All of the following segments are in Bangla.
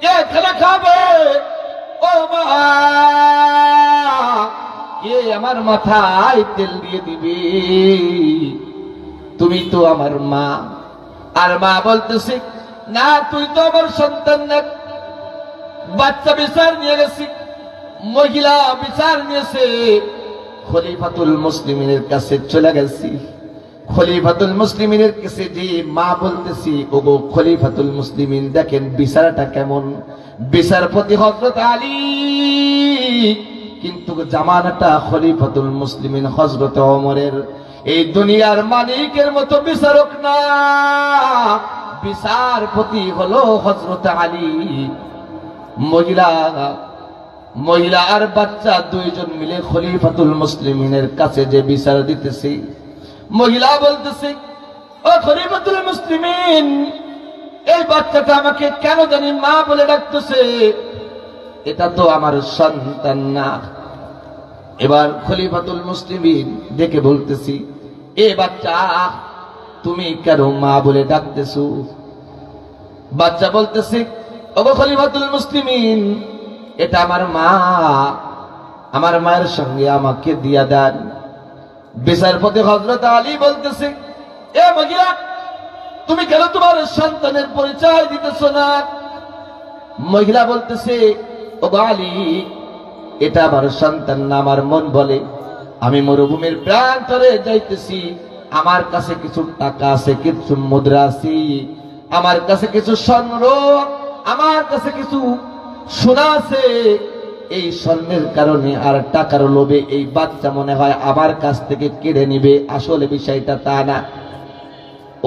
কে খানা খাবে? ও মা, কে আমার মাথায় তেল দিয়ে দিবে? তুমি তো আমার মা। আর মা বলতেছে, না তুই তো আমার সন্তান না। বাচ্চা বিচার নিয়ে গেছি, মহিলা বিচার নিয়েছে, খলিফাতুল মুসলিমিনের কাছে চলে গেছি। খলিফাতুল মুসলিমিনের কাছে যে মা বলতেছি, ওগো খলিফাতুল মুসলিমিন, দেখেন বিচারটা কেমন। বিচারপতি হযরত আলী, কিন্তু জামানাটা খলিফাতুল মুসলিমিন হযরত ওমরের। এই দুনিয়ার মালিকের মতো বিচারক না, বিচারপতি হলো হযরত আলী। মহিলা আর বাচ্চা দুইজন মিলে খলিফাতুল মুসলিমিনের কাছে যে বিচার দিতেছে, মহিলা বলতেছে, ও খলিফাতুল মুসলিমিন, এই বাচ্চাটা আমাকে কেন জানি মা বলে ডাকতেছে, এটা তো আমার সন্তান না। এবার খলিফাতুল মুসলিমিন ডেকে বলতেছি, এ বাচ্চা, তুমি কেন মা বলে ডাকতেছো? বাচ্চা বলতেছে, ওগো খলিফাতুল মুসলিমিন, এটা আমার মা, আমার মায়ের সঙ্গে আমাকে দিয়া দেন। বিচারপতি হযরত আলী বলতেছে, এ মহিলা, তুমি কেন তোমার সন্তানের পরিচয় দিতেছো না? মহিলা বলতেছে, ওগো আলী, এটা আমার সন্তান না, আমার মন বলে আমি মরুভূমির প্রান্তরে যাইতেছি, আমার কাছে কিছু টাকা আছে, কিছু মুদ্রা আছে, আমার কাছে কিছু স্বর্ণ, আমার কাছে কিছু সোনা আছে। এই স্বর্ণের কারণে আর টাকার লোভে এই বাচ্চা মনে হয় আমার কাছ থেকে কেড়ে নিবে, আসলে বিষয়টা তা না।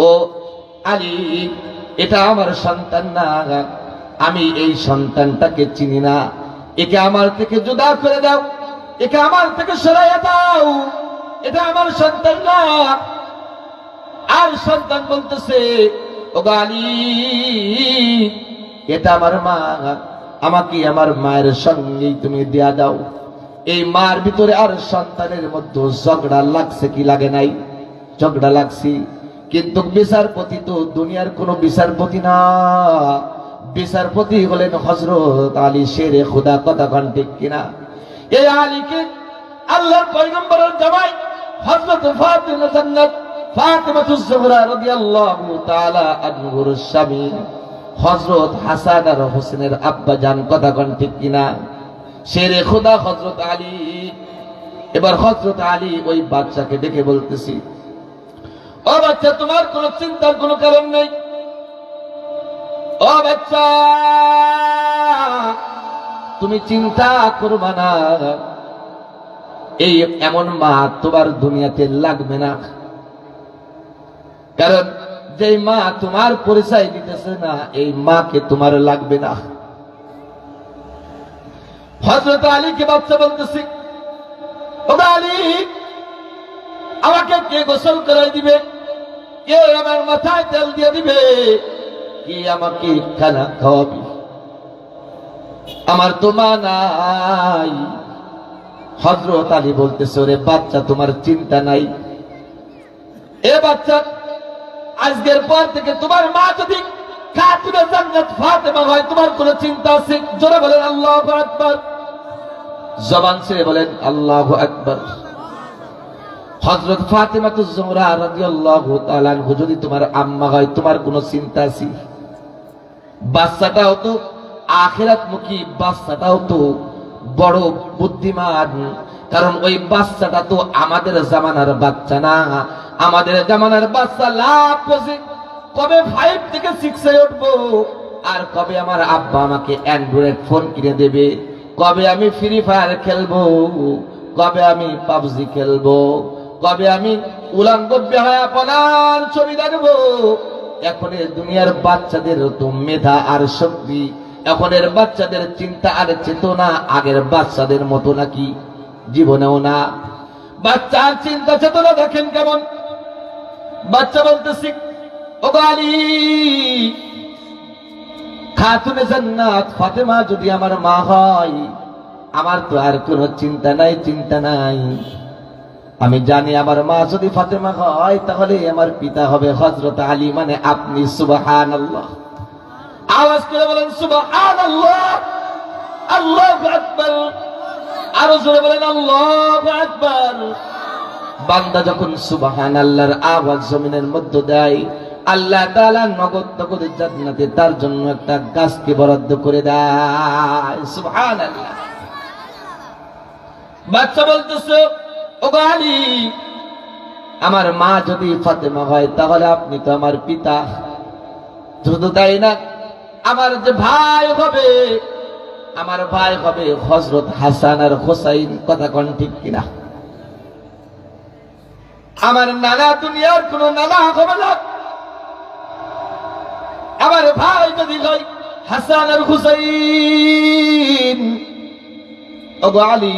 ও আলী, এটা আমার সন্তান না, আমি এই সন্তানটাকে চিনি না, একে আমার থেকে জুদা করে দাও, একে আমার থেকে সরাইয়া দাও, এটা আমার সন্তান না। আর সন্তান বলতেছে, ও আলী, এটা আমার মা, আমাকে আমার মায়ের সঙ্গেই তুমি দেয়া দাও। এই মার ভিতরে আর সন্তানের মধ্যে ঝগড়া লাগছে কি লাগে নাই? ঝগড়া লাগছি, কিন্তু বিচারপতি তো দুনিয়ার কোন বিচারপতি না, বিচারপতি হলেন হযরত আলী শেরে খুদা। কথা কন ঠিক কিনা? এই আলীকে আল্লাহর পয়গম্বরের জামাই হযরত ফাতিমা জান্নাত, ফাতিমাতুজ জোহরা রাদিয়াল্লাহু তাআলা আনহুর স্বামী হযরত হাসান আর হোসেনের আব্বা জান। কথা কন ঠিক কিনা? শেরে খুদা হযরত আলী। এবার হযরত আলী ওই বাচ্চাকে দেখে বলতেছি, ও বাচ্চা, তোমার কোন চিন্তার কোন কারণ নেই। ও বাচ্চা, তুমি চিন্তা করবা না, এই এমন মা তোমার দুনিয়াতে লাগবে না। কারণ যে মা তোমার পরিচয় দিতেছে না, এই মাকে তোমার লাগবে না। হযরত আলীকে বাচ্চা বলতেছি, ও আলী, আমাকে কে গোসল করাই দিবে? কে আমার মাথায় তেল দিয়ে দিবে? কে আমাকে খানা খাওয়াবি? আমার তো মা নাই। হযরত আলী বলতেছে, ওরে বাচ্চা, তোমার চিন্তা নাই। এ বাচ্চা, আজকের পর থেকে তোমার মা যদি খাতুনে জান্নাত ফাতেমা হয়, তোমার কোন চিন্তা আছে? জোরে বলেন আল্লাহু আকবার, জবান ছেড়ে বলেন আল্লাহু আকবার। হযরত ফাতিমাতুজ জোহরা রাদিয়াল্লাহু তাআলা আনহা যদি তোমার আম্মা হয়, তোমার কোন চিন্তা আছে? বাচ্চাটাও তো আখিরাতমুখী, বাচ্চাটাও তো বড় বুদ্ধিমান, কারণ ওই বাচ্চাটা তো আমাদের জামানার বাচ্চা না। আমাদের জামানার বাচ্চা লাভ করছে কবে 5 থেকে 6 এ উঠবো, আর কবে আমার আব্বা আমাকে অ্যান্ড্রয়েড ফোন কিনে দেবে, কবে আমি ফ্রি ফায়ার খেলবো, কবে আমি পাবজি খেলবো, কবে আমি উলঙ্গ বেহায়াপনার ছবি দেখবো। এখনের দুনিয়ার বাচ্চাদের তো মেধা আর শক্তি, এখনের বাচ্চাদের চিন্তা আর চেতনা আগের বাচ্চাদের মতো নাকি? জীবনেও না। বাচ্চার চিন্তা চেতনা দেখেন কেমন। বাচ্চা বলতেছি, ও আলী, খাতুনে জান্নাত ফাতেমা যদি আমার মা হয়, আমার তো আর কোনো চিন্তা নাই, চিন্তা নাই। আমি জানি আমার মা যদি ফাতেমা হয়, তাহলে আমার পিতা হবে হযরত আলী, মানে আপনি। সুবহানাল্লাহ। আওয়াজ করে বলেন সুবহানাল্লাহ, আল্লাহু আকবার। আরো জোরে বলেন আল্লাহু আকবার। বান্দা যখন সুবহানাল্লাহর আওয়াজ জমিনের মধ্যে দেয়, আল্লাহ তাআলা নগদ নগদ জান্নাতে তার জন্য একটা গাছকে বরাদ্দ করে দেয়। সুবহানাল্লাহ। বাচ্চা বলতেছে, ওগো আলী, আমার মা যদি ফাতেমা হয় তাহলে আপনি তো আমার পিতা। শুধু তাই না, আমার যে ভাই হবে, আমার ভাই হবে হযরত হাসান আর হুসাইন। কথা কোন ঠিক কিনা? আমার নানা দুনিয়ার কোন নানা হবে না, আমার ভাই যদি হয় হাসান আর হুসাইন। ওগো আলী,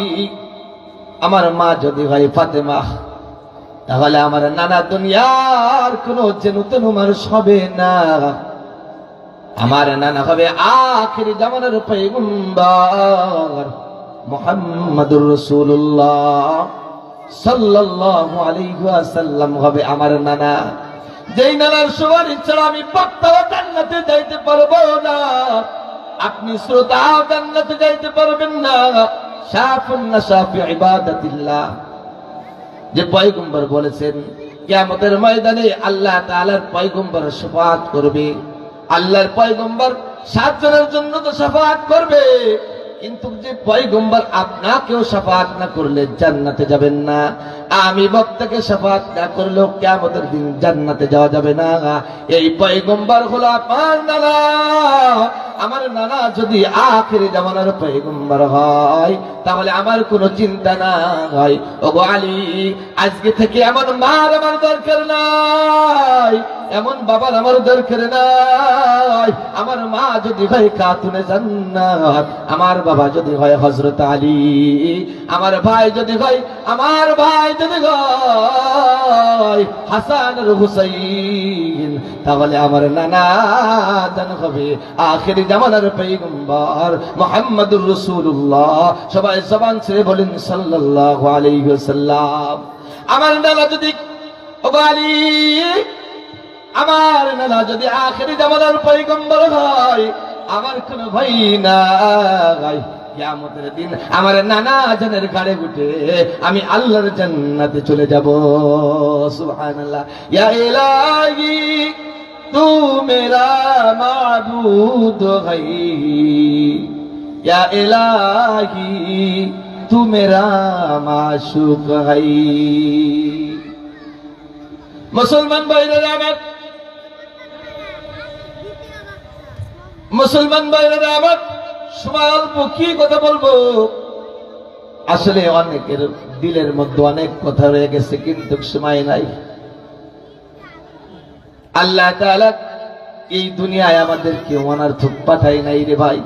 আমার মা যদি হয় ফাতেমা তাহলে আমার নানা দুনিয়ার কোন যেন মানুষ হবে না, আমার নানা হবে আখিরি জামানার পয়গম্বর মুহাম্মদুর রাসূলুল্লাহ সাল্লাল্লাহু আলাইহি ওয়াসাল্লাম হবে আমার নানা। যেই নানার সুপারিশ ছাড়া আমি বক্তাও জান্নাতে যাইতে পারবো না, আপনি শ্রোতাও জান্নাতে যাইতে পারবেন না। শাফুন নাশাফি ইবাদাতিল্লাহ, যে পয়গম্বর বলেছেন কিয়ামতের ময়দানে আল্লাহ তাআলার পয়গম্বর শাফাআত করবে। আল্লাহর পয়গম্বর 7 জনের জন্য তো শাফাআত করবে, কিন্তু যে পয়গম্বর আপনাকেও শাফাআত না করলে জান্নাতে যাবেন না। আমি বক্তাকে শাফাআত না করলেও কিয়ামতের দিন জান্নাতে যাওয়া যাবে না। এই পয়গম্বর হলো আমার নানা। আমার নানা যদি আখিরি জামানার পয়গম্বর হয় তাহলে আমার কোনো চিন্তা নাই। ওগো আলী, আজকে থেকে এমন মার আমার দরকার নাই, এমন বাবার আমার দরকার নাই। আমার মা যদি হয় খাতুনে জান্নাত, আমার বাবা যদি হয় হযরত আলী, আমার ভাই যদি হয় হাসান আর হুসাইন, তাহলে আমার নানা জান হবে আখিরি জামানার পয়গম্বর মুহাম্মদুর রাসূলুল্লাহ। সবাই জবান ছেড়ে বলেন সাল্লাল্লাহু আলাইহি ওয়াসাল্লাম। আমার নানা যদি, ওগো আলী, আমার নানা যদি আখিরি জামানার পয়গম্বর হয়, আমার কোনো ভয় নাই। কিয়ামতের দিন আমার নানা জানের ঘাড়ে উঠে আমি আল্লাহর জান্নাতে চলে যাব। সুবহানাল্লাহ। ইয়া ইলাহি তু মেরা মাবুদ হই, ইয়া ইলাহি তু মেরা মাশুক হই। মুসলমান ভাইরা আমার, মুসলমান ভাইরা আমার, সময় অল্প, কি কথা বলবো? আসলে অনেকের দিলের মধ্যে অনেক কথা রয়ে গেছে, কিন্তু সময় নাই। আল্লাহ তাআলা এই দুনিয়ায় আমাদেরকে অনার্থক পাঠাই নাই রে ভাই।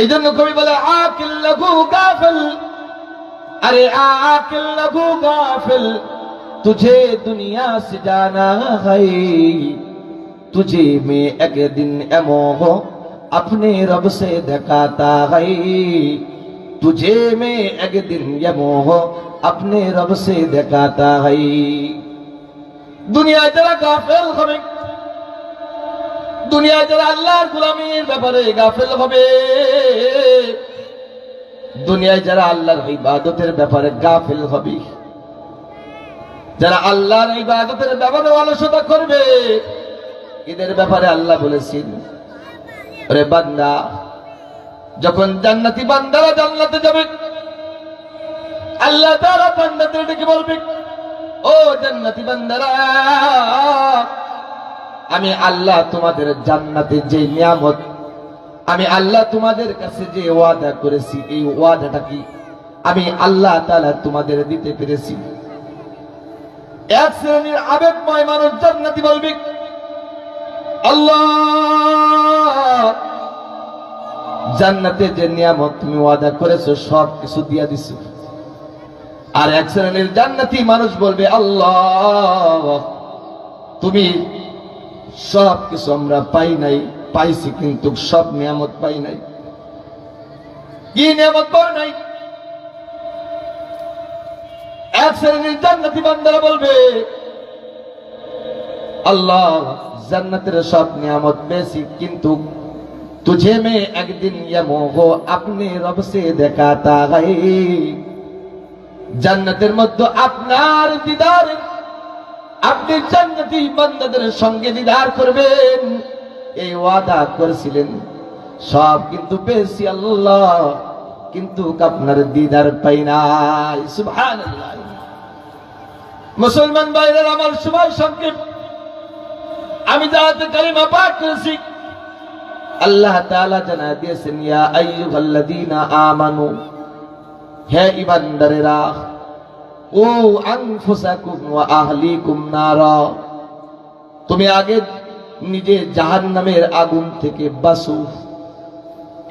এই জন্য কবি বলে আকিল লাগু গাফিল, আরে আকিল লাগু গাফিল, तुझे दुनिया से जाना है, तुझे मैं एक दिन एमोह अपने रब से दिखाता है, तुझे मैं एक दिन एमोह अपने रब से दिखाता है। दुनिया जरा गाफिल হবে, দুনিয়া যারা আল্লাহর গোলামীর ব্যাপারে গাফিল হবে, দুনিয়ায় যারা আল্লাহর ইবাদতের ব্যাপারে গাফিল হবে, যারা আল্লাহর ইবাদতের ব্যাপারে অলসতা করবে, এদের ব্যাপারে আল্লাহ বলেছেন, আরে বান্দা, যখন জান্নাতি বান্দারা জান্নাতে যাবে, আল্লাহ তাআলা বান্দাদের ডেকে বলবে, ও জান্নাতি বান্দারা, আমি আল্লাহ তোমাদের জান্নাতে যে নিয়ামত, আমি আল্লাহ তোমাদের কাছে যে ওয়াদা করেছি, এই ওয়াদাটা কি আমি আল্লাহ তাআলা তোমাদের দিতে পেরেছি। এক শ্রেণীর আবেগময় মানুষ জান্নাতি বলবে, আল্লাহ, জান্নাতে যে নিয়ামত তুমি ওয়াদা করেছো সব কিছু দিয়া দিছো। আর এক শ্রেণীর জান্নাতি মানুষ বলবে, আল্লাহ, তুমি সব কিছু আমরা পাই নাই, পাইছি কিন্তু সব নিয়ামত পাই নাই। কি নিয়ামত পাই নাই? এক শ্রেণীর জান্নাতি বান্দারা বলবে, আল্লাহ, জান্নাতের সব নিয়ামত পেয়েছি, কিন্তু तुझे मैं एक दिन ये मोहो अपने रब से देखाता है। জান্নাতের মধ্যে আপনার দিদার, আপনি জান্নাতি বান্দাদের সঙ্গে দিদার করবেন এই ওয়াদা করেছিলেন। সব কিন্তু পেয়েছি আল্লাহ, কিন্তু আপনার দিদার পাই নাই। সুবহানাল্লাহ। মুসলমান ভাইরা আমার সময় সংক্ষেপ, আমি যাতে কালিমা পাঠ করেছি আল্লাহ তাআলা জানা দিয়েছেন, ইয়া আইয়ুহাল্লাযীনা আমানু, হে ঈমানদারেরা, ও আনফুসাকুম ওয়া আহলিকুম নারা, তুমি আগে নিজে জাহান্নামের আগুন থেকে বাঁচো,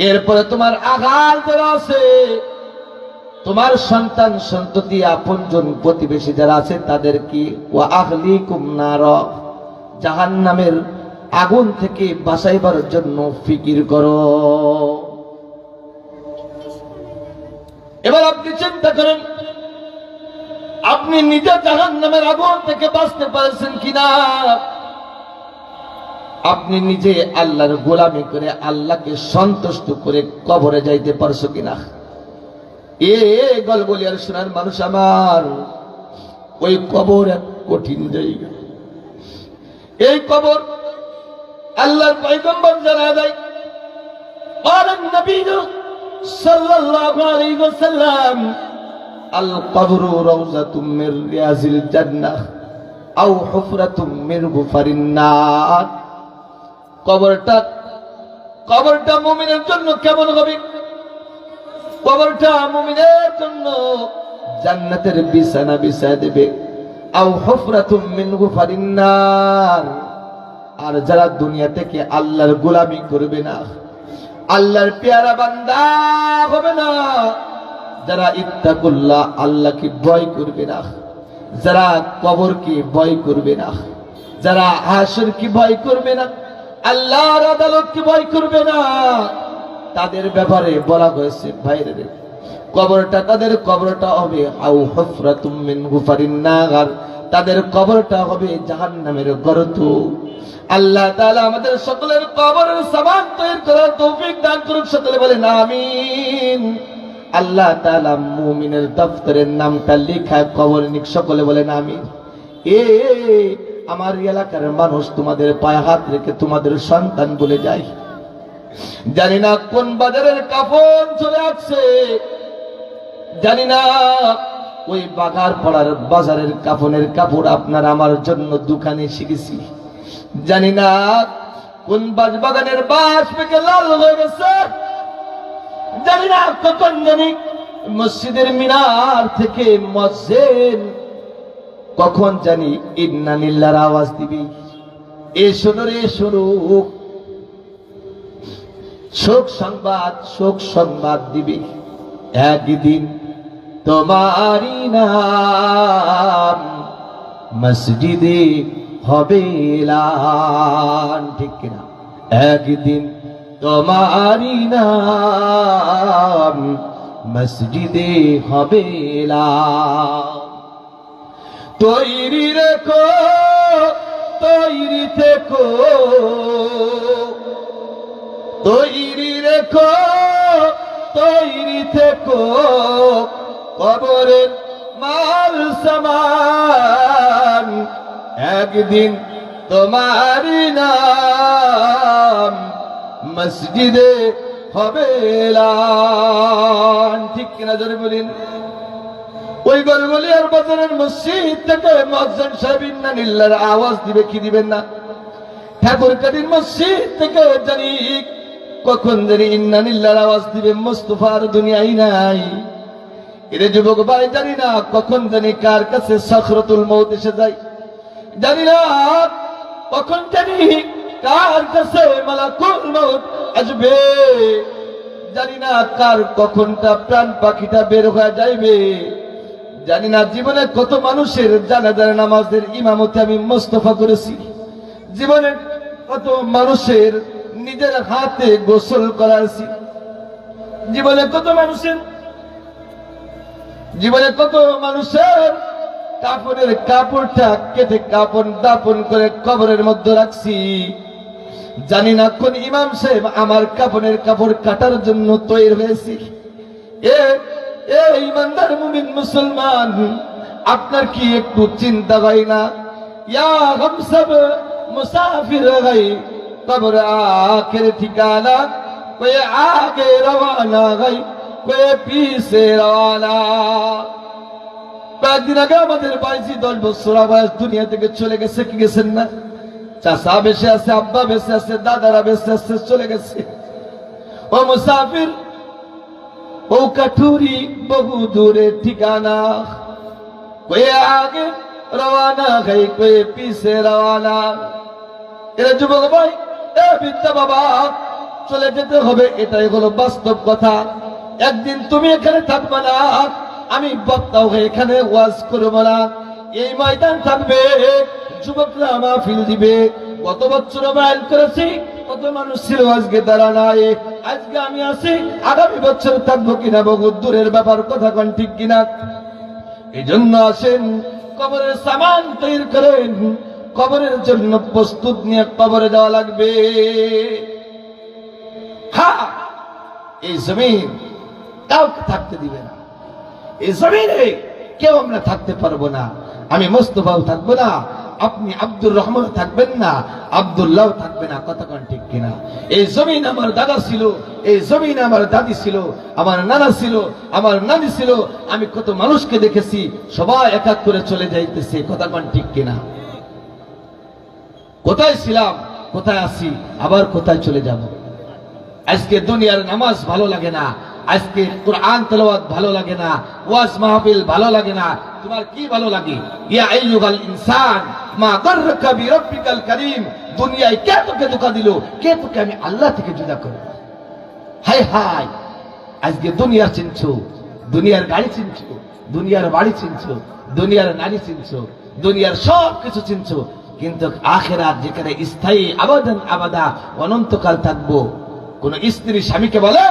এরপরে তোমার আগাল যারা আছে, তোমার সন্তান সন্ততি আপনজন প্রতিবেশী যারা আছে তাদেরকে ওয়া আহলিকুম নারা, জাহান্নামের আগুন থেকে বাঁচাইবার জন্য ফিকির করো। এবার আপনি চিন্তা করেন, আপনি নিজে জাহান্নামের আগুন থেকে বাঁচতে পারছেন কিনা? আপনি নিজে আল্লাহর গোলামি করে আল্লাহকে সন্তুষ্ট করে কবরে যাইতে পারছো কিনা? এ গলগলিয়ার সোনার মানুষ আমার, ওই কবর এক কঠিন জায়গা। এই কবর আল্লাহর পয়গম্বর জানা যায়, বলেন নবী সাল্লাল্লাহু আলাইহি ওয়াসাল্লাম, আল কবরু রাউযাতুম মির রিয়াজিল জান্নাহ আও হুফরাতুম মির গুফারিন নার। কবরটা মুমিনের জন্য কেমন হবে? কবরটা মুমিনের জন্য জান্নাতের বিছানা বিছায় দেবে। আও হুফরাতুম মিন গুফারিন নার, আর যারা দুনিয়া থেকে আল্লাহর গোলামি করবে না, আল্লাহর পেয়ারা বান্দা হবে না, যারা ইত্তাকুল্লাহ আল্লাহকে ভয় করবে না, যারা কবরকে ভয় করবে না, যারা হাসরকে ভয় করবে না, আল্লাহর আদালতকে ভয় করবে না, তাদের ব্যাপারে বলা হয়েছে ভাইরে, তাদের কবরটা হবে আও হুফরাতুম মিন গুফারিন নার, তাদের কবরটা হবে জাহান্নামের গর্ত। আল্লাহ তাআলা আমাদের সকলের কবরের সামান তৈরি করার তৌফিক দান করুন। সকলে বলেন আমিন। আল্লাহ তাআলা মুমিনের দফতরের নামটা লেখা কবর নিক, সকলে বলেন আমিন। আমার এলাকার মানুষ তোমাদের পায়ে হাত রেখে তোমাদের সন্তান বলে যায়, জানি না কোন বাজারের কাফন চলে আসছে, জানি না ওই বাগার পড়ার বাজারের কাফনের কাপড় আপনার আমার জন্য দোকানে শিখেছি, জানি না কোন বাগানের বাঁশ পেকে লাল হয়ে গেছে, জানি না কখন জানি মসজিদের মিনার থেকে মসজিদ কখন জানি ইন্না লিল্লাহর আওয়াজ দিবি, এ শোনো রে শোনো, শোক সংবাদ দিবি, একদিন তোমারি নাম মসজিদে হবে এলান, ঠিক কিনা? একদিন তোমারি নাম মসজিদে হবে এলান। তৈরি রেখো, তৈরি থেকো, তৈরি রেখো, তৈরি থেকো, কবরের মাল সামান একদিন তোমারি নাম মসজিদে হবে এলান, ঠিক কিনা জোরে বলেন? ওই গলগলিয়ার বাজারের মসজিদ থেকে মুয়াজ্জিন সাহেব ইন্না লিল্লাহর আওয়াজ দিবে, কি দিবেন না? ঠাকুরকাটির মসজিদ থেকে জানি কখন জানি ইন্না লিল্লাহর আওয়াজ দিবে, মুস্তাফার দুনিয়ায় নাই। এরে যুবক ভাই, জানি না কখন জানি কার কাছে সাখরাতুল মউত এসে যায়, জানি না কখন জানি কার কাছে মালাকুল মউত আসবে, জানি না কার কখনটা প্রাণ পাখিটা বের হয়ে যাইবে, জানি না জীবনে কত মানুষের জানাজার নামাজের ইমামতি আমি মুস্তাফা করেছি, জীবনে কত মানুষের নিজের হাতে গোসল করাইছি, জীবনে কত মানুষের কাপড়ের কাপড়টা কেটে কাপড় দাপন করে কবরের মধ্যে রাখছি। জানি না কোন ইমাম সাহেব আমার কাপড়ের কাপড় কাটার জন্য তৈরি হয়েছি। এ ইমানদার মুমিন মুসলমান, আপনার কি একটু চিন্তা হয় না? ইয়া হাম সব মুসাফির গাই কবর আখির ঠিকানা, কোই আগে রওয়ানা গাই কোই পিছে রওয়ানা। কয়েকদিন আগে আমাদের 22-10 বছর বয়স দুনিয়া থেকে চলে গেছে, কি গেছেন না? চাচা বেঁচে আছে, আব্বা বেঁচে আছে, দাদারা বেঁচে আছে, চলে গেছে। ও মুসাফির, ও কাঠুরি বহু দূরে ঠিকানা, কোই আগে রওয়ানা গাই কোই পিছে রওয়ানা। এরা যুবক ভাই, এ বিদ্যা বাবা, চলে যেতে হবে, এটাই হলো বাস্তব কথা। একদিন তুমি এখানে থাকবে না, আমি বক্তা হয়ে এখানে ওয়াজ করব না। এই ময়দান থাকবে, যুবকরা মাহফিল দিবে। গত বছর বয়ান করেছি, কত মানুষ ছিল, আজকে তারা নাই। আজকে আমি আছি, আগামী বছর থাকবো কিনা বহু দূরের ব্যাপার, কথা কোন ঠিক কিনা? এই জন্য আসেন, কবরের সামান তৈরি করেন, কবরের জন্য প্রস্তুত নিয়ে কবরে যাওয়া লাগবে। হ্যাঁ, এই জমিন কাউকে থাকতে দিবে না, এই জমিনে কেউ আমরা থাকতে পারবো না। আমি মোস্তফাও থাকবো না, আপনি আব্দুর রহমান থাকবেন না, আব্দুল্লাহ থাকবে না, কথা কোন ঠিক কিনা? এই জমিন আমার দাদা ছিল, এই জমিন আমার দাদি ছিল, আমার নানা ছিল, আমার নানি ছিল। আমি কত মানুষকে দেখেছি, সবাই এক এক করে চলে যাইতেছে, কথা কোন ঠিক কিনা? কোথায় ছিলাম, কোথায় আছি, আবার কোথায় চলে যাব? আজকে দুনিয়ার নামাজ ভালো লাগে না, আজকে কুরআন তেলাওয়াত ভালো লাগে না, ওয়াজ মাহফিল ভালো লাগে না। তোমার কি ভালো লাগে? ইয়া আইয়ুহাল ইনসান মা গাররাকা বিরাব্বিকাল কারীম। দুনিয়ায় কে তোকে ধোঁকা দিল? কে তোকে আমি আল্লাহ থেকে জুদা করব? হায় হায়, আজকে দুনিয়ার চিনছো, দুনিয়ার গাড়ি চিনছো, দুনিয়ার বাড়ি চিনছো, দুনিয়ার নারী চিনছো, দুনিয়ার সব কিছু চিনছো, কিন্তু আখিরাত যেখানে স্থায়ী আবাদান আবাদা অনন্তকাল থাকবো। কোন স্ত্রী স্বামীকে বলে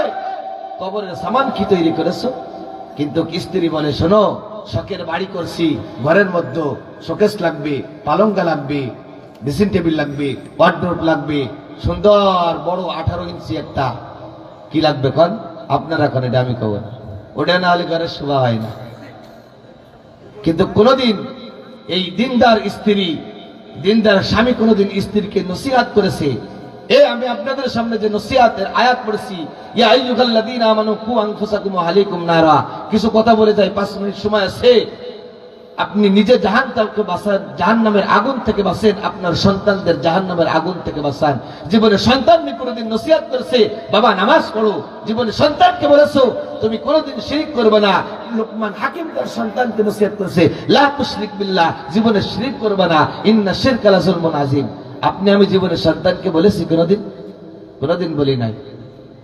কবরের সামান কি তৈরি করেছো? কিন্তু স্ত্রী বলে, শোনো, শখের বাড়ি করছি, ঘরের মধ্যে শোকেস লাগবে, পালঙ্কা লাগবে, ড্রেসিং টেবিল লাগবে, ওয়ার্ডরোব লাগবে, সুন্দর বড় 18 ইঞ্চি একটা কি লাগবে কন? আপনারা কোন এটা আমি কব না, ওটা না হলে ঘরের শোভা হয় না। কিন্তু কোনদিন এই দিনদার স্ত্রী, দিনদার স্বামী কোনদিন স্ত্রীকে নসিহত করেছে? আমি আপনাদের সামনে যে নসিহতের আয়াত পড়েছি, ইয়া আইয়ুহাল্লাযীনা আমানু কু আনফুসাকুম ওয়া আলাইকুম নারা, কিছু কথা বলে যাই, 5 মিনিট সময় আছে। আপনি নিজে জাহান্নামকে বাঁচান, জাহান্নামের আগুন থেকে বাঁচেন, আপনার সন্তানদের জাহান্নামের আগুন থেকে বাঁচান। জীবনে সন্তানকে কোনোদিন নসিহত করেছে, বাবা নামাজ পড়ো? জীবনে সন্তানকে বলেছো তুমি কোনোদিন শিরক করবে না? লোকমান হাকিম তার সন্তানকে নসিহত করেছে, লা তুশরিক বিল্লাহ, জীবনে শিরক করবে না, ইন্না শিরকা লাযুলমুন আযীম। আপনি আমি জীবনে সন্তানকে বলেছি কোনোদিন? কোনোদিন বলি নাই।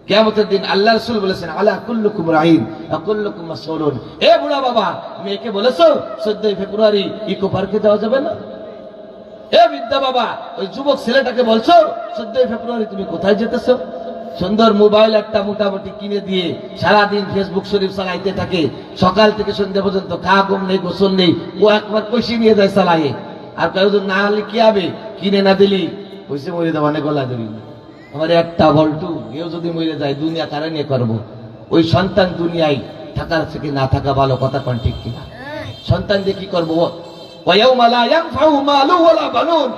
কিয়ামতের দিন আল্লাহ রাসূল বলেছেন, আলা কুল্লুকুম রাঈন ওয়া কুল্লুকুম মাসউলুন। এ বুড়া বাবা, মেয়েকে বলেছো 14 ফেব্রুয়ারি ইকো পার্কে যাওয়া যাবে না? এ বিদ্যা বাবা, ওই যুবক ছেলেটাকে বলছো 14 ফেব্রুয়ারি তুমি কোথায় যেতেছো? সুন্দর মোবাইল একটা মোটামুটি কিনে দিয়ে সারাদিন ফেসবুক শরীফ চালাইতে থাকে, সকাল থেকে সন্ধ্যা পর্যন্ত, খা ঘুম নেই, গোসল নেই, ও একবার কষি নিয়ে যায় চালায়ে। আর কয়েকজন না হলে কি হবে, কিনে না দিলি পয়সা মরে দেওয়ানে গলা ধরি, আমার একটা বল্টু এও যদি মরে যায় দুনিয়া কারে নিয়ে করবো? ওই সন্তান দুনিয়ায় থাকার থেকে না থাকা ভালো, কথা কোন ঠিক কিনা? সন্তান দিয়ে কি করবো? ওয়ায়াউমা লা ইয়ানফাউ মালু ওয়ালা বানুন,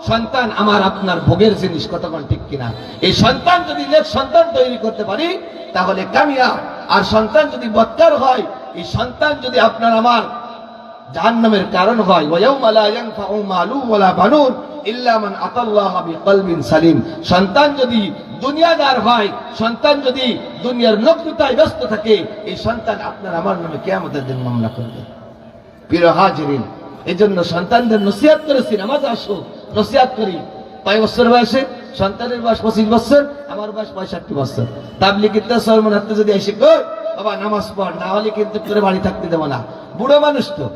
সন্তান আমার আপনার ভোগের জিনিস, কথা কোন ঠিক কিনা? এই সন্তান যদি নেক সন্তান তৈরি করতে পারি তাহলে কামিয়াব। আর সন্তান যদি বদকার হয়, এই সন্তান যদি আপনার আমার জাহান্নামের কারণ হয়, ওয়ায়াউমা লা ইয়ানফাউ মালু ওয়ালা বানুন ইল্লা মান আতাল্লাহা বিকলবিন সালিম। সন্তান যদি দুনিয়াদার হয়, সন্তান যদি দুনিয়ার নগ্নতায় ব্যস্ত থাকে, এই সন্তান আপনার আমার নামে কিয়ামতের দিন মামলা করবে। প্রিয় হাজিরিন, এজন্য সন্তানদের নসিহত করেছি, নামাজ আসো, নসিহত করি। 5 বছর বয়সে সন্তানের বয়স 25 বছর, আমার বয়স 65 বছর। তাবলীগের সরমন হাতে যদি এসে কই বাবা নামাজ পড়, না হলে কিন্তু তোরে বাড়ি থাকতে দেবো না। বুড়ো মানুষ তো,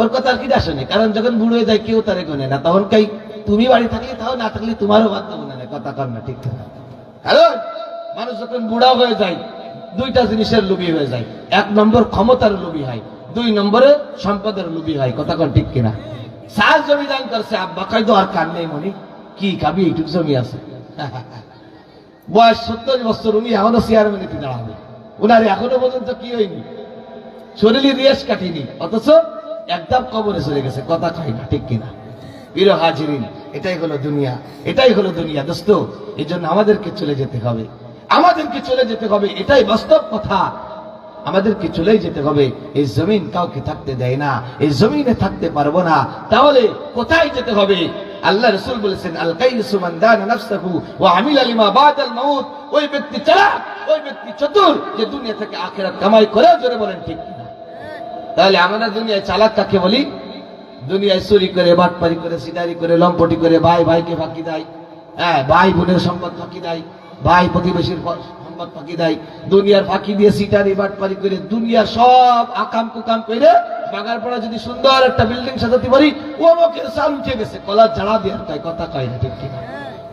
ওর কথা আর কি আসেনি, কারণ যখন বুড়ো হয়ে যায় কেউ তারে গোনে না, তখন কাই তুমি বাড়ি থাকলে তাও, না থাকলে তোমারও বাধ্য গোনে না, কথা কর না, ঠিক না? কারণ মানুষ যখন বুড়া হয়ে যায় 2টা জিনিসের লোভী হয়ে যায়। 1 নম্বর ক্ষমতার লোভী হয়, 2 নম্বরে সম্পদের লোভী হয়, কথা কোন ঠিক কিনা? 4 জমি দান করছে, আব্বা কয় তো আর কান নেই মনি, কি খাবি, এইটুক জমি আছে। বয়স 70 বছর, উনি এখনো চেয়ারম্যানিতে দাঁড়াবে, উনার এখনো পর্যন্ত কি হয়নি, শরীরে রেশ কাটিনি, অথচ একদম কবরে চলে গেছে, কথা কয় না ঠিক কিনা? প্রিয় হাজিরিন, এটাই হলো দুনিয়া, এটাই হলো দুনিয়া দোস্ত। এই জন্য আমাদেরকে চলে যেতে হবে, আমাদেরকে চলে যেতে হবে, এটাই বাস্তব কথা। আমাদেরকে চলে যেতে হবে। এই জমিন কাউকে থাকতে দেয় না, এই জমিনে থাকতে পারবো না, তাহলে কোথায় যেতে হবে? আল্লাহ রাসূল বলেছেন, আল কাইসু মান দানা নাফসাহু ওয়া আমিলা লিমা বাদাল মাউত। ওই ব্যক্তি চালাক, ওই ব্যক্তি চতুর, যে দুনিয়া থেকে আখিরাত কামাই করে। জোরে বলেন ঠিক কিনা? তাহলে আমরা দুনিয়ায় চালাক কাকে বলি? দুনিয়ায় চুরি করে, বাটপারি করে, সিটারি করে, লম্পটি করে, ভাই ভাইকে ফাঁকি দেয়, হ্যাঁ, ভাই বোনের সম্পদ ফাঁকি দেয়, ভাই প্রতিবেশীর সম্পদ ফাঁকি দেয়, দুনিয়ার ফাঁকি দিয়ে সিটারি বাটপারি করে, দুনিয়ার সব আকাম কুকাম করে, বাগার পড়া যদি সুন্দর একটা বিল্ডিং সাজাতে পারি, ও মুখের চাল উঠে গেছে, কলা ঝাড়া দিয়ে তাই, কথা কয় না ঠিক কিনা?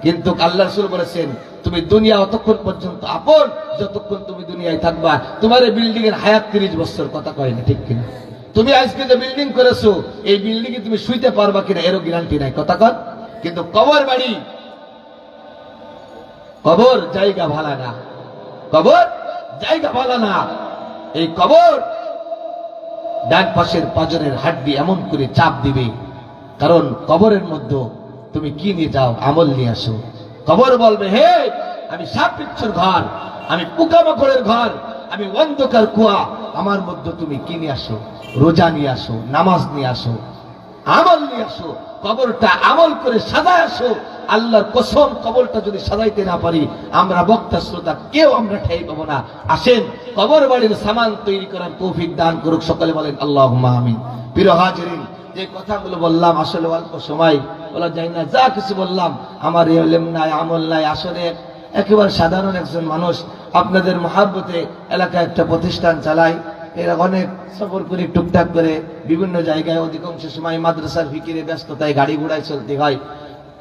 কিন্তু আল্লাহ রাসূল বলেছেন, তুমি দুনিয়া অতক্ষণ পর্যন্ত আপন যতক্ষণ তুমি দুনিয়ায় থাকবা। তোমার এই বিল্ডিং এর হায়াত 30 বছর, কথা কয় না ঠিক কিনা? তুমি আজকে যে বিল্ডিং করেছো, এই বিল্ডিং এ তুমি শুইতে পারবা কিনা এরও গ্যারান্টি নাই, কথা কন। কিন্তু কবর বাড়ি, কবর জায়গা ভালো না, কবর জায়গা ভালো না। এই কবর ডান পাশের পাঁজরের হাড্ডি এমন করে চাপ দিবে, কারণ কবরের মধ্যে তুমি কি নিয়ে যাও? আমল নিয়ে আসো। কবর বলবে, হে আমি সাপ বিচ্ছুর ঘর, আমি পোকামাকড়ের ঘর, আমি অন্ধকার কুয়া, আমার মধ্যে তুমি কি নিয়ে আসো? রোজা নিয়ে আসো, নামাজ নিয়ে আসো, আমল নিয়ে আসো। কবরটা আমল করে সাজায় আসো। আল্লাহর কসম, কবরটা যদি সাজাইতে না পারি, আমরা বক্তা শ্রোতা কেউ আমরা ঠাই পাবো না। আসেন, কবর বাড়ির সামান তৈরি করার তৌফিক দান করুক, সকলে বলেন আল্লাহুম্মা আমিন। প্রিয় হাজিরিন, যে কথাগুলো বললাম আসলে অল্প সময় বলা যায় না। যা কিছু বললাম, আমার ইলম নাই, আমল নাই, আসলে একেবারে সাধারণ একজন মানুষ। আপনাদের মহাব্বতে এলাকায় একটা প্রতিষ্ঠান চালাই, এরা অনেক সফর করে টুকটাক করে বিভিন্ন জায়গায়, অধিকাংশ সময় মাদ্রাসার ফিকিরে ব্যস্ততায় গাড়ি ঘোড়ায় চলতে হয়।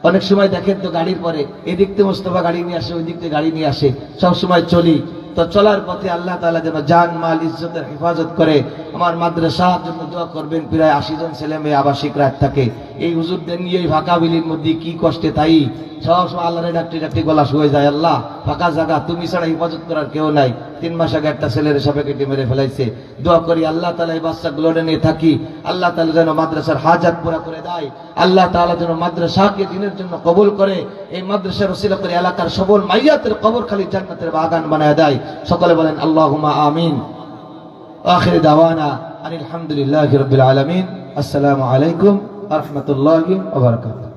অনেক সময় দেখেন তো গাড়ির পরে এদিক থেকে মোস্তফা গাড়ি নিয়ে আসে, ওই দিক থেকে গাড়ি নিয়ে আসে, সব সময় চলি। তো চলার পথে আল্লাহ তাআলা যেন জান মাল ইজ্জতের হেফাজত করে। আমার মাদ্রাসার জন্য দোয়া করবেন। প্রায় 80 জন ছেলে মেয়ে আবাসিক রাত থাকে। এই হুজুরদের নিয়ে ফাঁকা বিলির মধ্যে কি কষ্টে তাই সব সময় আল্লাহরে ডাকতে ডাকতে গলা শুয়ে যায়। আল্লাহ, ফাঁকা জায়গা, তুমি ছাড়া হেফাজত করার কেউ নাই। 3 মাস আগে একটা ছেলের সাপে কেটে মেরে ফেলাইছে। দোয়া করি আল্লাহ তাআলা এই বাচ্চাগুলো নিয়ে থাকি, আল্লাহ তাআলা যেন মাদ্রাসার হাজাত পুরা করে দেয়। আল্লাহ তাআলা যেন মাদ্রাসাকে দিনের জন্য কবুল করে, এই মাদ্রাসার ওসিলা করে এলাকার সবল মাইয়াতের কবর খালি জান্নাতের বাগান বানায় দেয়। সকলে বলেন আল্লাহুম্মা আমিন। আখির দাওয়ানা আলহামদুলিল্লাহি রাব্বিল আলামিন। আসসালামু আলাইকুম ওয়া রাহমাতুল্লাহি ওয়া বারাকাতুহু।